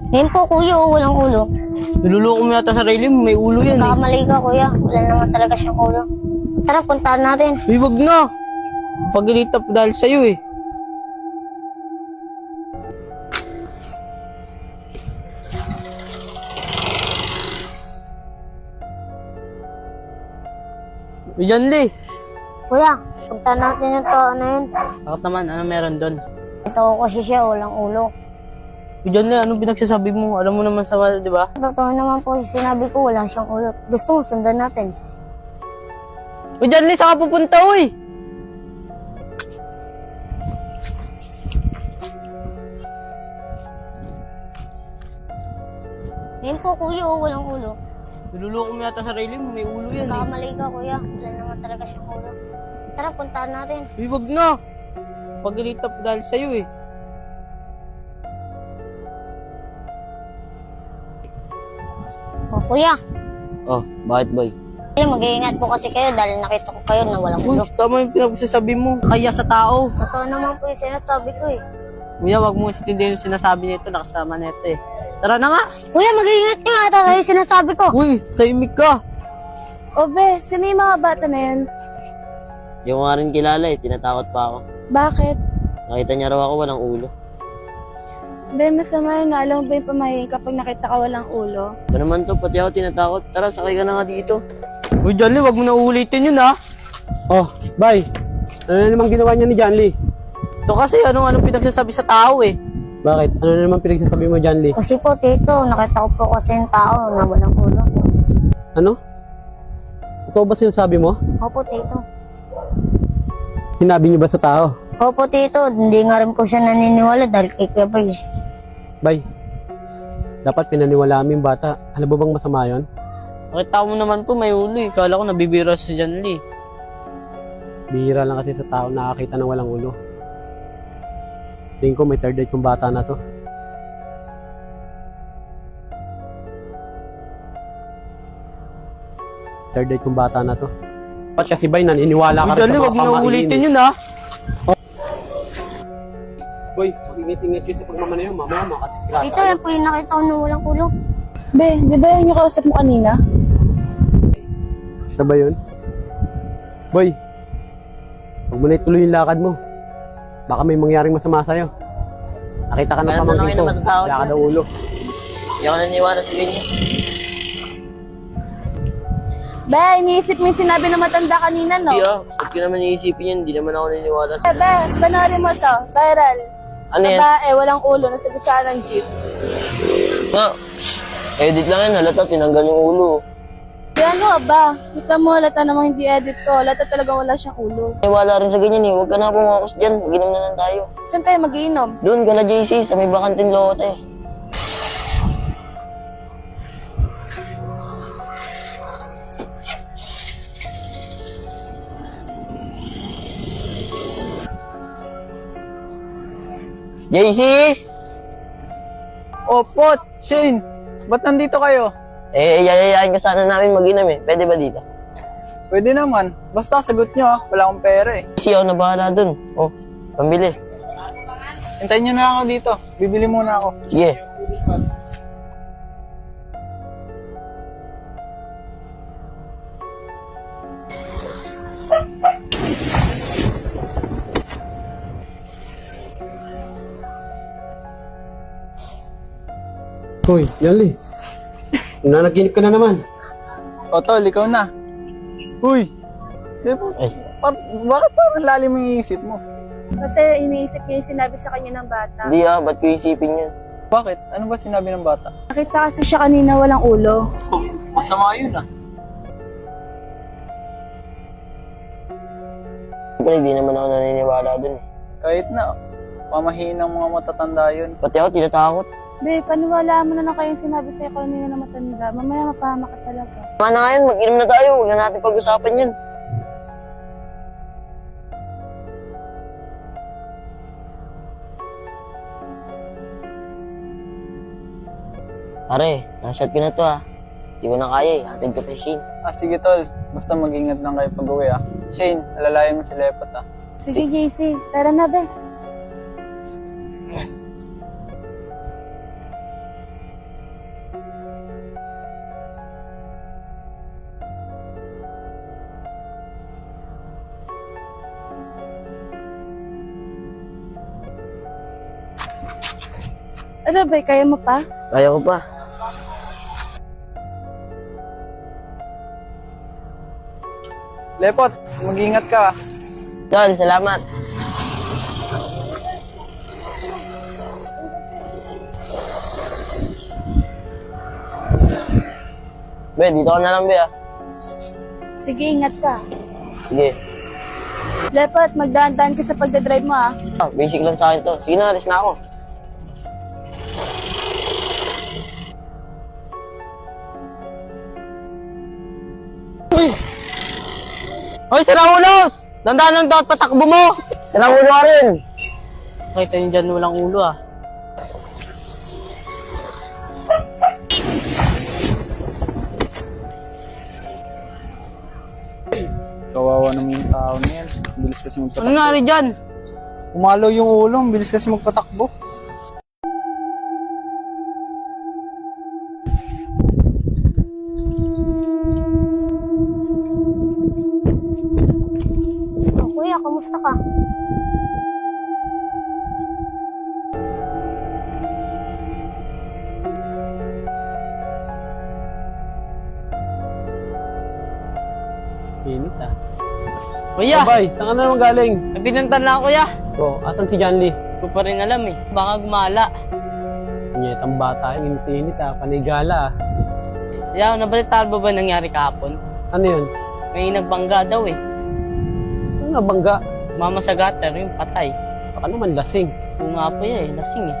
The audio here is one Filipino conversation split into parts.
Ngayon po, kuya, walang ulo. Niluloko mo yata sarili mo, may ulo yan eh. Nakakamali ka, kuya. Wala naman talaga siyang ulo. Tara, puntahan natin. Uy, wag na. Pagalitan pa dahil sa'yo eh. Uy, Janly. Kuya, puntahan natin yung tao na yun. Bakit naman? Ano meron doon? Ito ko kasi siya, walang ulo. Uy, Janly, anong pinagsasabi mo? Alam mo naman sa di ba? Totoo naman po, sinabi ko wala siyang ulo. Gusto mo, sundan natin. Uy, Janly, saan ka pupunta, uy? Ngayon po, kuya, walang ulo. Niluloko mo yata sarili mo, may ulo yan eh. Nakakamali ka, kuya. Wala naman talaga siyang ulo. Tara, puntahan natin. Uy, wag na. Pagalitan pa dahil sa'yo eh. O, kuya. Oh, bakit boy? Kuya, mag-iingat po kasi kayo dahil nakita ko kayo na walang Uy, ulo. tama yung pinagsasabi mo. Kaya sa tao. Totoo naman po yung sinasabi ko eh. Kuya, wag mo istindihin yung sinasabi nito, nakasama nito eh. Tara na nga! Kuya, mag-iingat ka nga. Ito kayo sinasabi ko. Uy, tahimik ka! Obe, sino yung mga bata na yan? Hindi ko nga rin kilala eh, tinatakot pa ako. Bakit? Nakita niya raw ako walang ulo. Be, masama yun. Alam mo ba yung pamahiin kapag nakita ka walang ulo? Ba naman to, pati ako tinatakot. Tara, sakay ka na nga dito. Uy, Janly, wag mo na uulitin yun ha! Oh, bye. Ano na naman ginawa niya ni Janly? Ito kasi, anong pinagsasabi sa tao eh. Bakit? Ano na naman pinagsasabi mo, Janly? Kasi po, tito, nakita ko po kasi yung tao na walang ulo. Ano? Totoo ba sinasabi mo? Opo, tito. Sinabi niyo ba sa tao? Opo, tito. Hindi nga rin po siya naniniwala dahil kay Kuya Bay. Bye. Dapat pinaniwalaan mo yung bata. Alam mo bang masama yon? Nakita mo naman po, may ulo eh. Kala ko nabibira si Janly. Bihira lang kasi sa tao nakakita ng walang ulo. Tingin ko may third eye kong bata na to. Third eye kong bata na to. Ba't kasi ba'y naniniwala Uy, ka rin Janly, sa wag mga mo na pamahiin uulitin eh? yun ha! Boy, mag-ingat-ingat yun sa pagmamanayo. Mamaya makatisgrasa. Tito, yan po yung nakita ko na walang ulo. Be, di ba yun yung kausap mo kanina? Siya ba yun? Boy, huwag mo na ituloy yung lakad mo. Baka may mangyaring masama sa'yo. Nakita ka ng Meron na lang pamangkin yun ko. na matatakot Wala ka mo. daw ulo. Hindi ako naniwala sa ganyan. Be, iniisip mo yung sinabi ng matanda kanina, no? Hindi ah, ba't ko naman iisipin yan? Hindi naman ako naniwala sa... Be, panoorin mo to. Viral. Ano yan? Babae, walang ulo, nasa gisaan ng jeep. Nga, edit lang yan, halata, tinanggal yung ulo. Kaya ano ba? Kita mo, halata namang hindi edit ko. Halata talaga wala siyang ulo. Naniwala rin sa ganyan eh, huwag ka na pumakas dyan, mag-inom na lang tayo. Saan tayo magiinom? Doon, gala JC, sa may bakantin lote. JC! Opot! Shane! Ba't nandito kayo? Yayayain ka sana namin mag-inom eh. Pwede ba dito? Pwede naman. Basta sagot nyo ah. Wala akong pera eh. Kasi ako na bahala dun. Oh, pambili. Hintayin nyo na lang ako dito. Bibili muna ako. Sige. Hoy, Janly. Nanaginip ka na naman. O tol, ikaw na. Uy! Di ba? Ay, Bakit parang lalim ang iisip mo? Kasi iniisip niya yung sinabi sa kanya ng bata. hindi ah, ba't ko isipin yun? Bakit? Ano ba sinabi ng bata? Nakita kasi siya kanina walang ulo. Oh, masama yun ah. Siyempre, hindi naman ako naniniwala dun. Kahit na, pamahiin ng mga matatanda yun. Pati ako tinatakot. Be, paniwala mo na lang kayo yung sinabi sa'yo kanina na matanda. Mamaya mapahama ka talaga. Tama na nga yan, mag-inom na tayo. Huwag na natin pag-usapan yan. Pare, nashot ko na to ah. Hindi ko na kaya eh. Hatid ko pa si Shane. Ah, sige tol. Basta mag-ingat lang kayo pag-uwi ah. Shane, alalayan mo si Lepot ah. Sige, JC. Tara na, be. Ano ba, kaya mo pa? Kaya ko pa. Lepot, mag-ingat ka. Tol, salamat. Be, dito ka na lang, Be, ah. Sige, ingat ka. Sige. Lepot, magdaan-daan ka sa pagdadrive mo ah. Basic lang sa akin to. Sige na, alis na ako. Hoy, sira ulo! Dandaan lang dapat patakbo mo! Sarang ulo ka rin. Kita niyo dyan walang ulo ah. Kawawa naman yung tao na yan. Bilis kasi Ano magpatakbo. nangyari dyan? Umalo yung ulo, ang bilis kasi magpatakbo. Oh, kuya, kamusta ka? Init ah. Kuya! Bay, saan ka na naman galing? Nabinantan lang ako, kuya. Oh, asan si John Lee? Hindi ko pa rin alam eh. Baka gumala. Nyetang bata, init ah. Panigala ah. Kaya nabalitaan ba ba nangyari kahapon? Ano yun? May nagbangga daw eh. Ano nga bangga? Mama sa gutter, yung patay. Baka naman lasing. Oo nga po eh, lasing eh.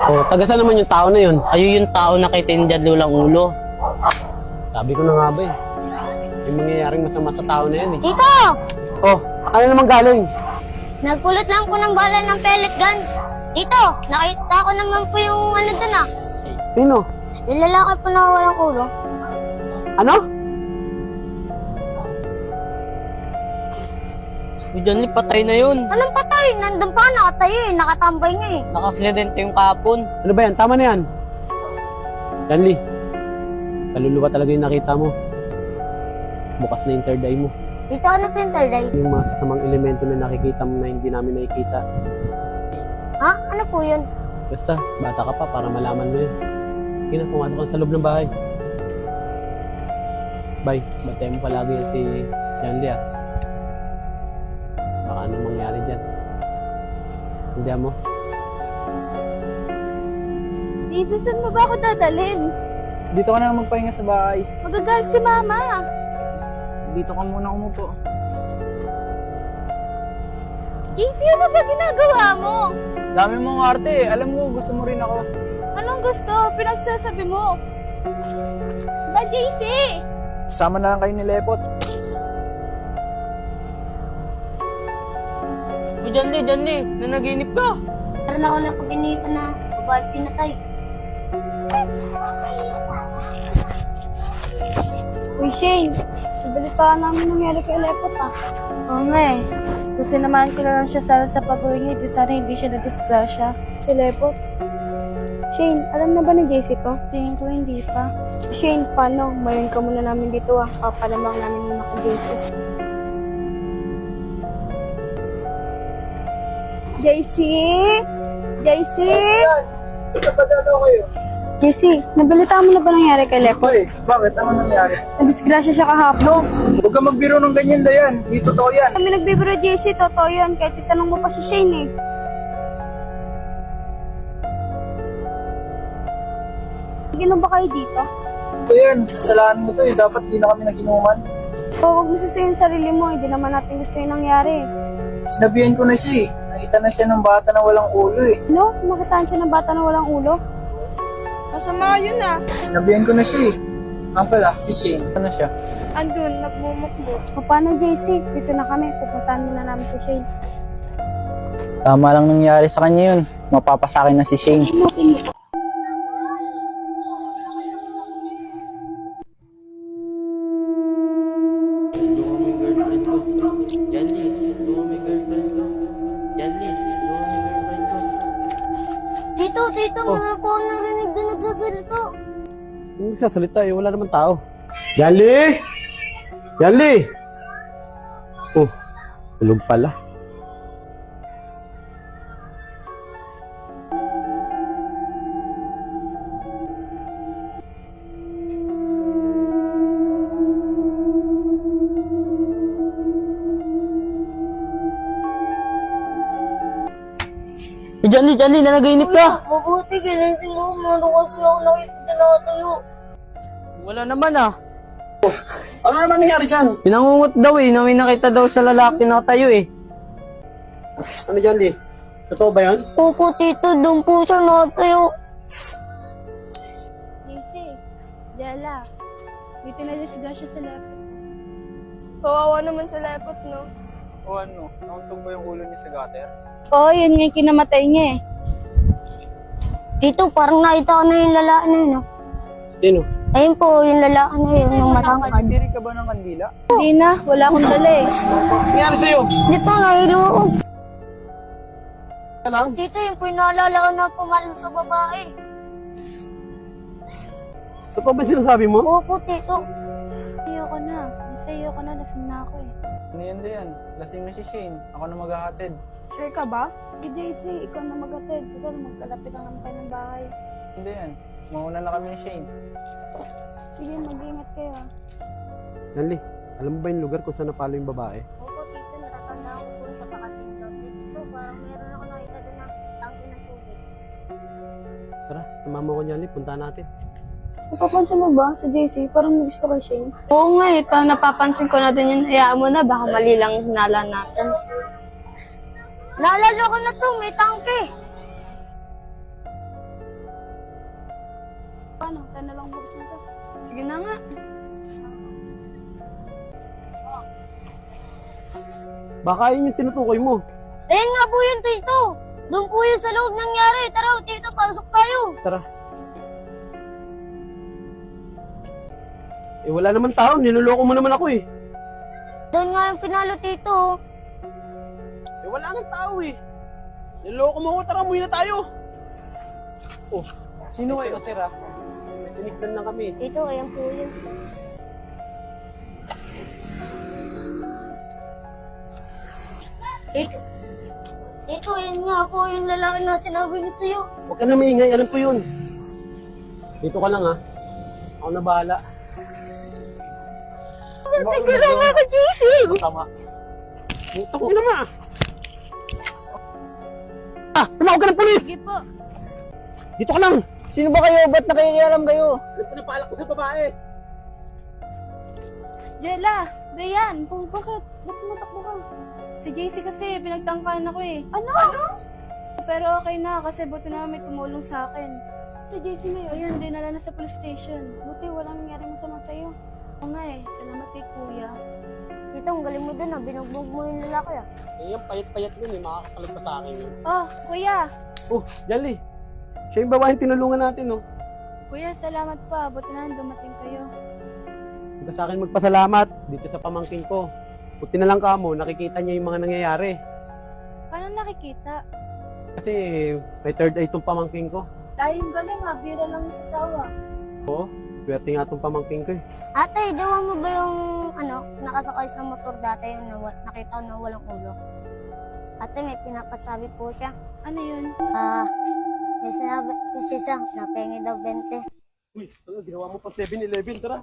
Oh, taga saan naman yung tao na yun? Ayun yung tao na kay Tindad Lulang Ulo. Sabi ko na nga ba eh. May mangyayaring masama sa tao na yan eh. Tito! Oh, ano naman galing? Nagkulot lang po ng bala ng pellet gun. Tito, nakita ko naman po yung ano dun ah. Sino? Yung lalaki po na walang ulo. Ano? Si John Lee, patay na yun. Anong patay? Nandun pa, nakatayo eh. Nakatambay nga eh. Naka-aksidente yung kahapon. Ano ba yan? Tama na yan. John Lee, kaluluwa talaga yung nakita mo. Bukas na yung third eye mo. Tito, ano po yung third eye? Yung mga kasamang elemento na nakikita mo na hindi namin nakikita. Ha? Ano po yun? Basta, bata ka pa para malaman mo yun. Sige na, pumasok ka sa loob ng bahay. Bye, batay mo palagi yan si John Lee ah. Baka anong mangyari dyan. Hindi mo? Isa, saan mo ba ako dadalhin? Dito ka na lang magpahinga sa bahay. Magagalit si mama. Dito ka muna umupo. Casey, ano ba ginagawa mo? Dami mong arte eh. Alam mo, gusto mo rin ako. Anong gusto? Pinagsasabi mo. Ba, JC? Sama na lang kayo ni Lepot. Uy, John Lee, nanaginip ka. Meron ako na pag-inipan na babae pinatay. Uy, Shane. Nabalitaan namin nangyari kay Lepot ah. Oo nga eh. Kasi naman ko na lang siya sa pag-uwi niya. Di sana hindi siya na-disgrasya. Si Lepot. Shane, alam na ba ni JC to? Tingin ko hindi pa. Shane, paano? Mayon ka muna namin dito ah. Papalamang namin muna kay JC. JC? JC? JC, nabalitaan mo na ba nangyari kay Lepot? Hoy, bakit? Ano nangyari? Na-disgrasya siya kahapon. No, huwag ka magbiro ng ganyan, Dayan. Hindi totoo yan. Kami nagbibiro JC, totoo yan. Kahit itanong mo pa si Shane eh. Ginom ba kayo dito? Ito yan, kasalanan mo to eh. Dapat di na kami naginuman. O, huwag mo sisihin sarili mo. Hindi naman natin gusto yung nangyari. Sinabihan ko na siya eh. Nakita na siya ng bata na walang ulo eh. No? Nakitaan siya ng bata na walang ulo? Masama yun ah. Sinabihan ko na siya eh. Pala, si Shane. Ano siya? Andun, nagmumukmuk. O paano JC? Dito na kami. Pupuntahan muna namin si Shane. Tama lang nangyari sa kanya yun. Mapapasakin na si Shane. Tito, meron po akong narinig na nagsasalita. Yung sasalita eh, wala naman tao. John Lee! John Lee! Oh, tulog pala. Johnny, nanaginip ka. Mabuti, ginising mo. Mano kasi ako nakita din nakatayo. Wala naman ah. Ano naman nangyari dyan? Pinangungot daw eh, na may nakita daw sa lalaki na tayo eh. Ano dyan, Di? Totoo ba yan? Opo, tito. Doon po siya nakatayo. JC, Jella, may tinadisgrasya sa lepot. Kawawa naman sa lepot, no? O ano, nauntog ba yung ulo niya sa gutter? Oo, yun nga yung kinamatay niya eh. Tito, parang nakita ko na yung lalaki na yun. Sino? Ayun po, yung lalaki na yun. Yung matangkad. Nagdiri ka ba ng kandila? Hindi na, wala akong dala eh. Nangyari sa'yo? Dito, nahilo ako. Ka lang? Tito, yun po yung naalala ko na pumalan sa babae. Totoo ba sinasabi mo? Opo, tito. Ayoko na. Ayoko na, lasing na ako eh. Ano yan Dayan? Lasing na si Shane. Ako na maghahatid. Sure ka ba? Si JC, ikaw na mag-atid. Total, magkalapit ang naman tayo ng bahay. Hindi yan. Mauna na kami ni Shane. Sige, mag-ingat kayo ah. Yanli, alam mo ba yung lugar kung saan napalo yung babae? Opo, tito. Natatanda ko po sa pakatinto. Tito, parang meron ako nakita doon na tangke ng tubig. Tara, tumama ko Yanli, punta natin. Napapansin mo ba sa JC? Parang gusto kay Shane. Oo nga eh. Parang napapansin ko na din yun. Hayaan mo na. Baka mali lang hinala natin. Naalala ko na to, may tangke. Paano? Tayo na lang bukas na to. Sige na nga. Baka yun yung tinutukoy mo. Ayun nga po yun, tito. Doon po yun sa loob nangyari. Tara, tito, pasok tayo. Tara. Eh wala naman tao, niloloko mo naman ako eh. Doon nga yung pinalo, tito. Eh wala nang tao eh. Niloloko mo ako, tara, umuwi na tayo. Oh, Sino kayo? tira? Tinikdan lang kami. Tito, ayan po yun. Tito, yun nga po yung lalaki na sinabi niyo sa'yo. Huwag ka na maingay, alam ko yun. Dito ka lang ha. Ako na bahala. Tignan nga ako, JC! Tama. Mutok mo naman. Tumawag ka ng polis! Sige po. Dito ka lang! Sino ba kayo? Ba't nakikialam kayo? Alam ko na paalak ko sa babae. Jella, Dayan, bakit? Ba't tumatakbo ka? Si JC kasi, pinagtangkahan ako eh. Ano? Pero okay na, kasi buti na may tumulong sa akin. Si JC na yun? Ayun, dinala na sa police station. Buti walang nangyari masama sa'yo. Oo nga eh, salamat kay kuya. Tito, ang galing mo dun ah. Binugbog mo yung lalaki ah. Eh, yung payat-payat yun eh. Makakakalog pa sa akin yun. Oh, kuya! Oh, Jolly. Siya yung babaeng tinulungan natin, no? Kuya, salamat pa. Buti na dumating kayo. Huwag ka sa akin magpasalamat dito sa pamangkin ko. Buti na lang ka mo, nakikita niya yung mga nangyayari. Paano nakikita? Kasi may third eye itong pamangkin ko. Tayong galing ha, bira lang sa tawa. Oo, swerte nga itong pamangkin ko eh. Ate, jowa mo ba yung nakasakay sa motor dati yung nakita ko na walang ulo? Ate, may pinapasabi po siya. Ano yun? May sinabi kasi siya, napengi daw 20. Uy, ano, ginawa mo pang 7-Eleven, tara.